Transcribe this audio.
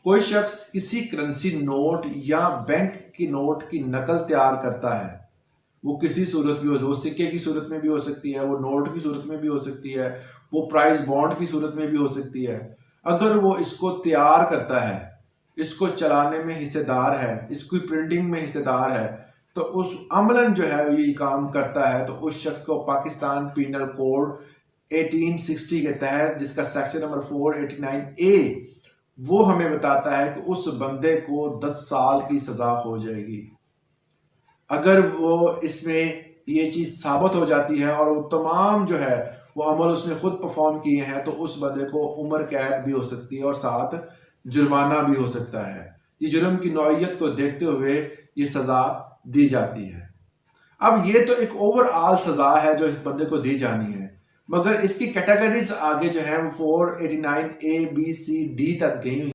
कोई शख्स किसी करेंसी नोट या बैंक की नोट की नकल तैयार करता है, वो किसी सूरत भी वो सिक्के की सूरत में भी हो सकती है, वो नोट की सूरत में भी हो सकती है, वो प्राइस बॉन्ड की सूरत में भी हो सकती है। अगर वो इसको तैयार करता है, इसको चलाने में हिस्सेदार है, इसकी प्रिंटिंग में हिस्सेदार है, तो उस अमलन जो है ये काम करता है, तो उस शख्स को पाकिस्तान पीनल कोड 1860 के तहत, जिसका सेक्शन नंबर 489A, वो हमें बताता है कि उस बंदे को 10 साल की सजा हो जाएगी। अगर वो इसमें ये चीज साबित हो जाती है और वो तमाम जो है वो अमल उसने खुद परफॉर्म किए हैं, तो उस बंदे को उम्र कैद भी हो सकती है और साथ जुर्माना भी हो सकता है। ये जुर्म की नौइयत को देखते हुए ये सजा दी जाती है। अब ये तो एक ओवरऑल सजा है जो इस बंदे को दी जानी है, मगर इसकी कैटेगरीज आगे जो है वो 489A B C D तक गई हुई